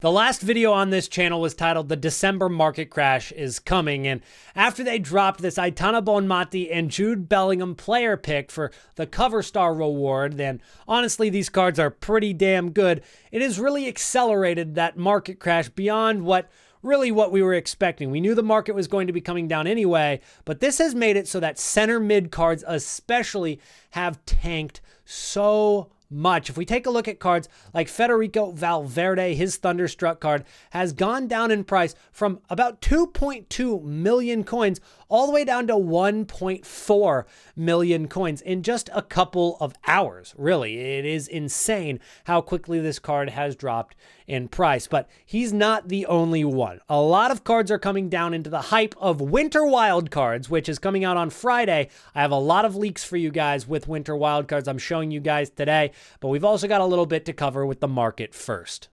The last video on this channel was titled "The December Market Crash is Coming," and after they dropped this Aitana Bonmati and Jude Bellingham player pick for the cover star reward, then honestly these cards are pretty damn good. It has really accelerated that market crash beyond what we were expecting. We knew the market was going to be coming down anyway, but this has made it so that center mid cards especially have tanked so much. If we take a look at cards like Federico Valverde, his Thunderstruck card has gone down in price from about 2.2 million coins all the way down to 1.4 million coins in just a couple of hours. Really, it is insane how quickly this card has dropped in price, but he's not the only one. A lot of cards are coming down into the hype of Winter Wildcards, which is coming out on Friday. I have a lot of leaks for you guys with Winter Wildcards I'm showing you guys today, but we've also got a little bit to cover with the market first.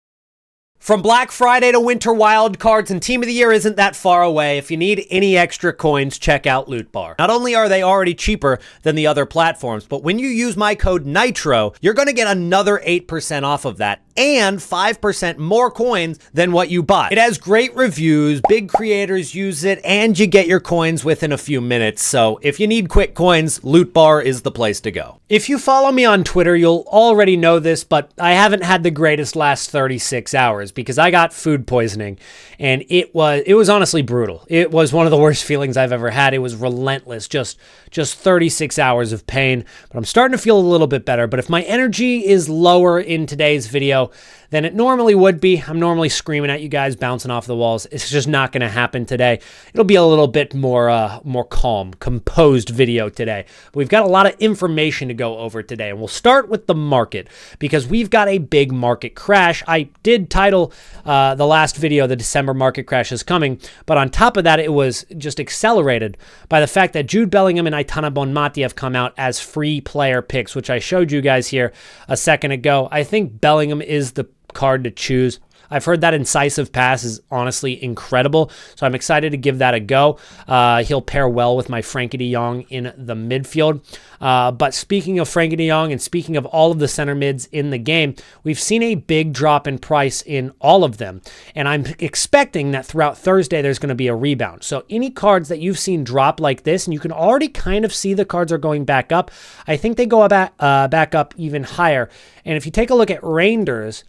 From Black Friday to Winter Wildcards, and Team of the Year isn't that far away. If you need any extra coins, check out Loot Bar. Not only are they already cheaper than the other platforms, but when you use my code NITRO, you're going to get another 8% off of that and 5% more coins than what you bought. It has great reviews, big creators use it, and you get your coins within a few minutes. So if you need quick coins, Loot Bar is the place to go. If you follow me on Twitter, you'll already know this, but I haven't had the greatest last 36 hours because I got food poisoning, and it was honestly brutal. It was one of the worst feelings I've ever had. It was relentless, just 36 hours of pain, but I'm starting to feel a little bit better. But if my energy is lower in today's video than it normally would be, I'm normally screaming at you guys, bouncing off the walls. It's just not going to happen today. It'll be a little bit more calm, composed video today. But we've got a lot of information to go over today, and we'll start with the market because we've got a big market crash. I did title the last video, "The December Market Crash is Coming," but on top of that, it was just accelerated by the fact that Jude Bellingham and Aitana Bonmati have come out as free player picks, which I showed you guys here a second ago. I think Bellingham is the card to choose. I've heard that incisive pass is honestly incredible, so I'm excited to give that a go. He'll pair well with my Frankie de Jong in the midfield. But speaking of Frankie de Jong and speaking of all of the center mids in the game, we've seen a big drop in price in all of them, and I'm expecting that throughout Thursday there's going to be a rebound. So any cards that you've seen drop like this, and you can already kind of see the cards are going back up, I think they go back up even higher. And if you take a look at Reinders,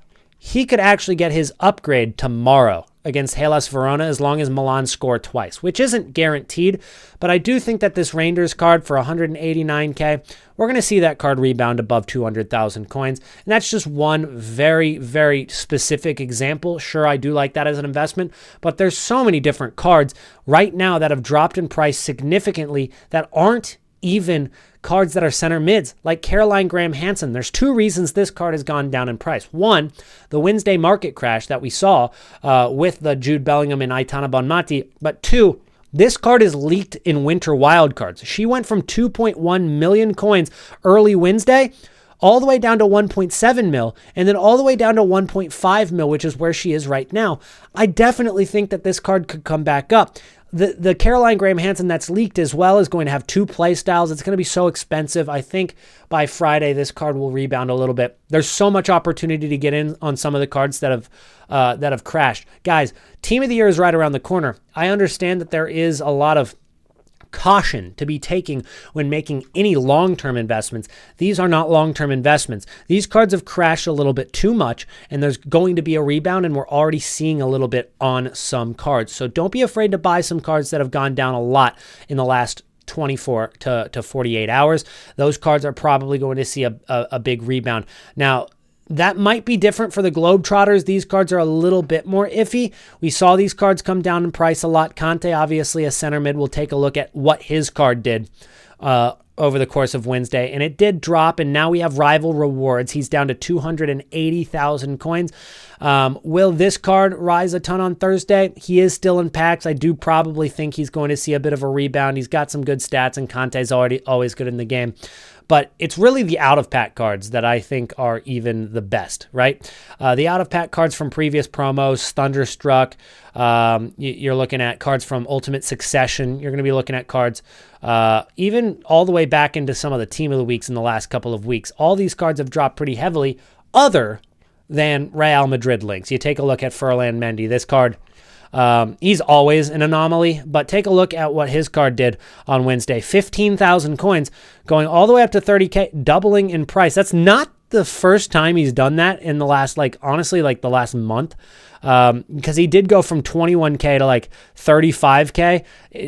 he could actually get his upgrade tomorrow against Hellas Verona as long as Milan score twice, which isn't guaranteed, but I do think that this Reinders card for 189k, we're going to see that card rebound above 200,000 coins, and that's just one very, very specific example. Sure, I do like that as an investment, but there's so many different cards right now that have dropped in price significantly that aren't even cards that are center mids, like Caroline Graham-Hansen. There's two reasons this card has gone down in price. One, the Wednesday market crash that we saw with the Jude Bellingham and Aitana Bonmati. But two, this card is leaked in Winter Wildcards. She went from 2.1 million coins early Wednesday all the way down to 1.7 mil, and then all the way down to 1.5 mil, which is where she is right now. I definitely think that this card could come back up. The Caroline Graham-Hansen that's leaked as well is going to have two play styles. It's going to be so expensive. I think by Friday, this card will rebound a little bit. There's so much opportunity to get in on some of the cards that have crashed. Guys, Team of the Year is right around the corner. I understand that there is a lot of caution to be taking when making any long-term investments. These are not long-term investments. These cards have crashed a little bit too much, and there's going to be a rebound, and we're already seeing a little bit on some cards. So don't be afraid to buy some cards that have gone down a lot in the last 24 to 48 hours. Those cards are probably going to see a big rebound. Now, that might be different for the Globetrotters. These cards are a little bit more iffy. We saw these cards come down in price a lot. Conte, obviously a center mid, will take a look at what his card did over the course of Wednesday, and it did drop, and now we have rival rewards. He's down to 280,000 coins. Will this card rise a ton on Thursday? He is still in packs. I do probably think he's going to see a bit of a rebound. He's got some good stats, and Conte's always good in the game. But it's really the out-of-pack cards that I think are even the best, right? The out-of-pack cards from previous promos, Thunderstruck, you're looking at cards from Ultimate Succession. You're going to be looking at cards even all the way back into some of the Team of the Weeks in the last couple of weeks. All these cards have dropped pretty heavily, other than Real Madrid links. You take a look at Ferland Mendy. This card, he's always an anomaly, but take a look at what his card did on Wednesday. 15,000 coins, going all the way up to 30K, doubling in price. That's not the first time he's done that in the last, honestly, the last month. Because he did go from 21K to 35K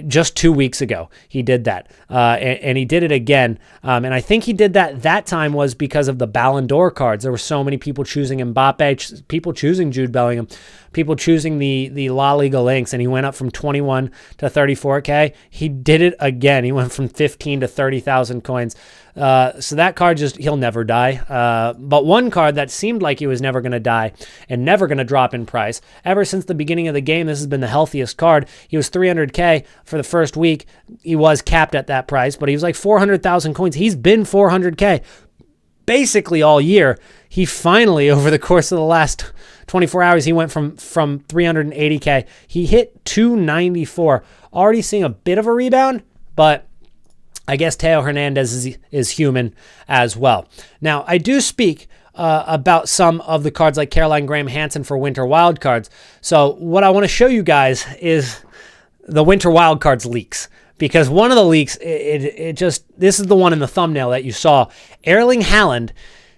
just 2 weeks ago. He did that. And he did it again. And I think he did that time was because of the Ballon d'Or cards. There were so many people choosing Mbappe, people choosing Jude Bellingham, people choosing the La Liga links, and he went up from 21 to 34K. He did it again. He went from 15 to 30,000 coins. So that card he'll never die. But one card that seemed like he was never going to die and never going to drop in price. Ever since the beginning of the game, this has been the healthiest card. He was 300K for the first week. He was capped at that price, but he was 400,000 coins. He's been 400K basically all year. He finally, over the course of the last 24 hours, he went from 380K. He hit 294. Already seeing a bit of a rebound, but I guess Teo Hernandez is human as well. Now, I do speak about some of the cards like Caroline Graham Hansen for Winter Wildcards. So what I want to show you guys is the Winter Wildcards leaks. Because one of the leaks, this is the one in the thumbnail that you saw. Erling Haaland,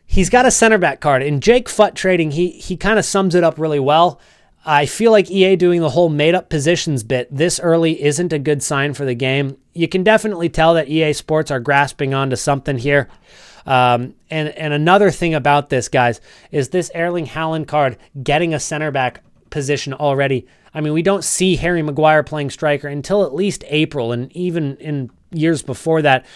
he's got a center back card. In Jake Futt trading, he kind of sums it up really well. I feel like EA doing the whole made-up positions bit this early isn't a good sign for the game. You can definitely tell that EA Sports are grasping onto something here. And another thing about this, guys, is this Erling Haaland card getting a center back position already. I mean, we don't see Harry Maguire playing striker until at least April, and even in years before that,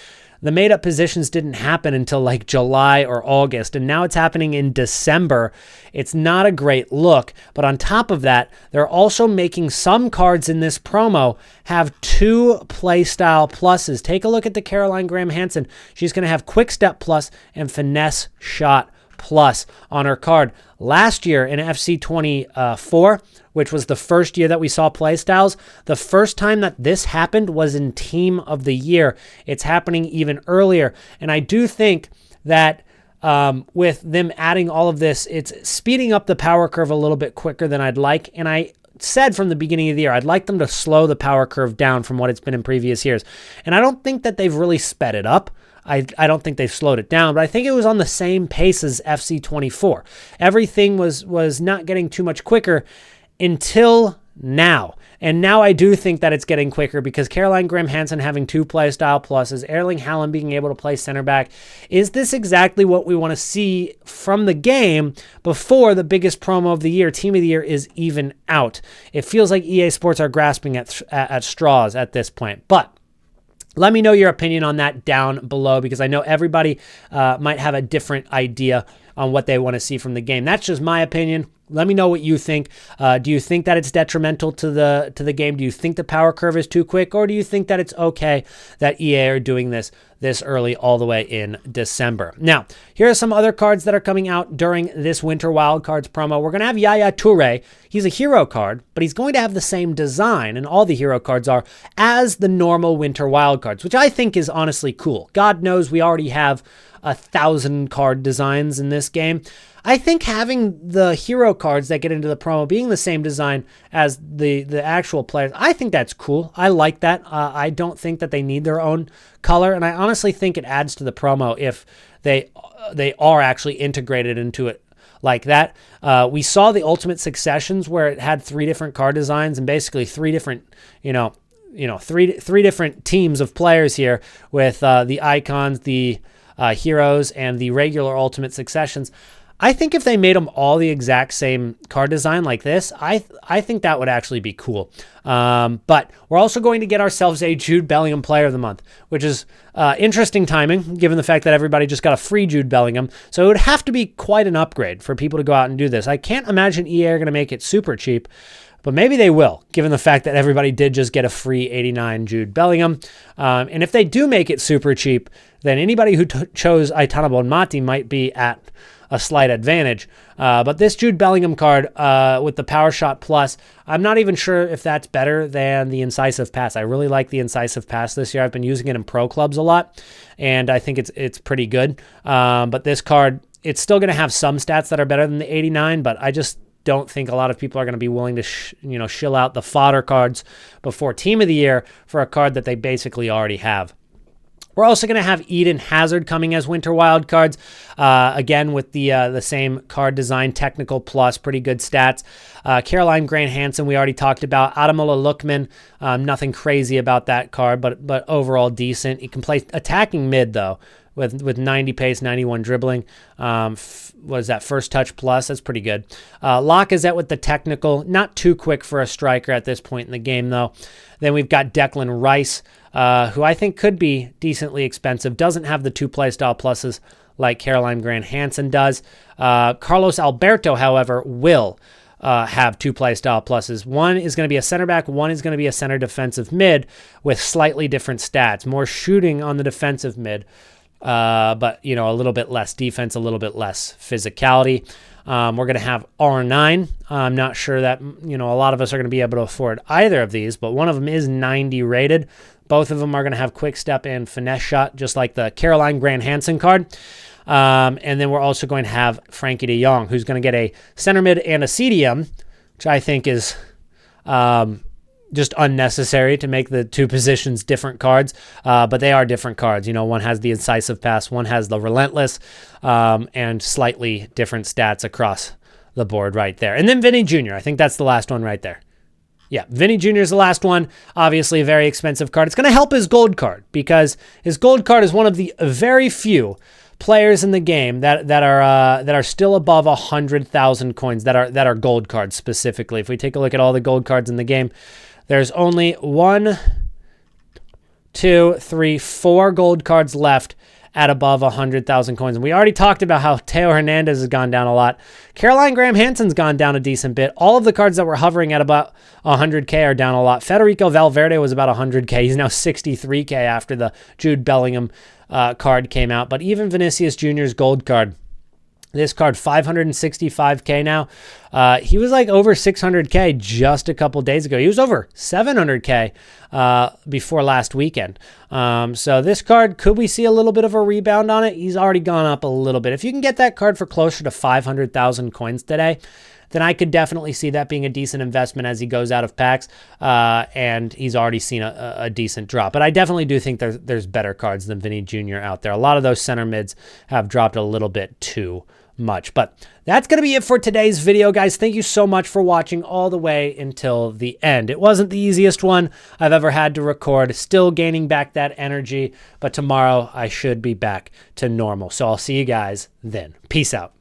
the made-up positions didn't happen until July or August, and now it's happening in December. It's not a great look, but on top of that, they're also making some cards in this promo have 2 playstyle pluses. Take a look at the Caroline Graham Hansen. She's going to have Quick Step Plus and Finesse Shot Plus on her card. Last year in FC 24, which was the first year that we saw playstyles, the first time that this happened was in Team of the Year. It's happening even earlier. And I do think that with them adding all of this, it's speeding up the power curve a little bit quicker than I'd like. And I said from the beginning of the year, I'd like them to slow the power curve down from what it's been in previous years. And I don't think that they've really sped it up. I don't think they've slowed it down, but I think it was on the same pace as FC 24. Everything was not getting too much quicker until now. And now I do think that it's getting quicker because Caroline Graham Hansen having 2 playstyle pluses, Erling Haaland being able to play center back. Is this exactly what we want to see from the game before the biggest promo of the year, Team of the Year, is even out? It feels like EA Sports are grasping at straws at this point. But let me know your opinion on that down below, because I know everybody might have a different idea on what they want to see from the game. That's just my opinion. Let me know what you think. Do you think that it's detrimental to the game? Do you think the power curve is too quick? Or do you think that it's okay that EA are doing this early all the way in December? Now, here are some other cards that are coming out during this Winter Wildcards promo. We're going to have Yaya Toure. He's a hero card, but he's going to have the same design, and all the hero cards are, as the normal Winter Wildcards, which I think is honestly cool. God knows we already have 1,000 card designs in this game. I think having the hero cards that get into the promo being the same design as the actual players, I think that's cool. I like that. I don't think that they need their own color, and I honestly think it adds to the promo if they are actually integrated into it like that. We saw the Ultimate Successions where it had 3 different card designs and basically 3 different, three different teams of players here with the icons, the heroes, and the regular Ultimate Successions. I think if they made them all the exact same card design like this, I think that would actually be cool. But we're also going to get ourselves a Jude Bellingham Player of the Month, which is interesting timing, given the fact that everybody just got a free Jude Bellingham. So it would have to be quite an upgrade for people to go out and do this. I can't imagine EA are going to make it super cheap, but maybe they will, given the fact that everybody did just get a free 89 Jude Bellingham. And if they do make it super cheap, then anybody who chose Aitana Bonmati might be at a slight advantage. But this Jude Bellingham card with the Power Shot Plus, I'm not even sure if that's better than the Incisive Pass. I really like the Incisive Pass this year. I've been using it in pro clubs a lot, and I think it's pretty good. But this card It's still going to have some stats that are better than the 89, but I just don't think a lot of people are going to be willing to shill out the fodder cards before Team of the Year for a card that they basically already have. We're also going to have Eden Hazard coming as Winter Wildcards, again with the same card design, technical plus, pretty good stats. Caroline Grant Hansen, we already talked about. Ademola Lookman, nothing crazy about that card, but overall decent. He can play attacking mid, though, with 90 pace, 91 dribbling. What is that, first touch plus? That's pretty good. Lacazette with the technical, not too quick for a striker at this point in the game, though. Then we've got Declan Rice, who I think could be decently expensive. Doesn't have the 2 playstyle pluses like Caroline Grant Hansen does. Carlos Alberto, however, will have 2 playstyle pluses. One is going to be a center back. One is going to be a center defensive mid with slightly different stats. More shooting on the defensive mid, but a little bit less defense, a little bit less physicality. We're going to have R9. I'm not sure that, a lot of us are going to be able to afford either of these, but one of them is 90 rated. Both of them are going to have quick step and finesse shot, just like the Caroline Grant Hansen card. And then we're also going to have Frankie de Jong, who's going to get a center mid and a CDM, which I think is just unnecessary to make the 2 positions different cards. But they are different cards. One has the incisive pass, one has the relentless, and slightly different stats across the board right there. And then Vinny Jr., I think that's the last one right there. Yeah, Vinny Jr. is the last one. Obviously, a very expensive card. It's going to help his gold card because his gold card is one of the very few players in the game that are still above 100,000 coins that are gold cards specifically. If we take a look at all the gold cards in the game, there's only 1, 2, 3, 4 gold cards left at above 100,000 coins. And we already talked about how Theo Hernandez has gone down a lot. Caroline Graham Hansen's gone down a decent bit. All of the cards that were hovering at about 100K are down a lot. Federico Valverde was about 100K. He's now 63K after the Jude Bellingham card came out. But even Vinicius Jr.'s gold card, this card, 565K now. He was like over 600K just a couple days ago. He was over 700K before last weekend. So this card, could we see a little bit of a rebound on it? He's already gone up a little bit. If you can get that card for closer to 500,000 coins today, then I could definitely see that being a decent investment as he goes out of packs, and he's already seen a decent drop. But I definitely do think there's better cards than Vinny Jr. out there. A lot of those center mids have dropped a little bit too much. But that's going to be it for today's video, guys. Thank you so much for watching all the way until the end. It wasn't the easiest one I've ever had to record. Still gaining back that energy, but tomorrow I should be back to normal. So I'll see you guys then. Peace out.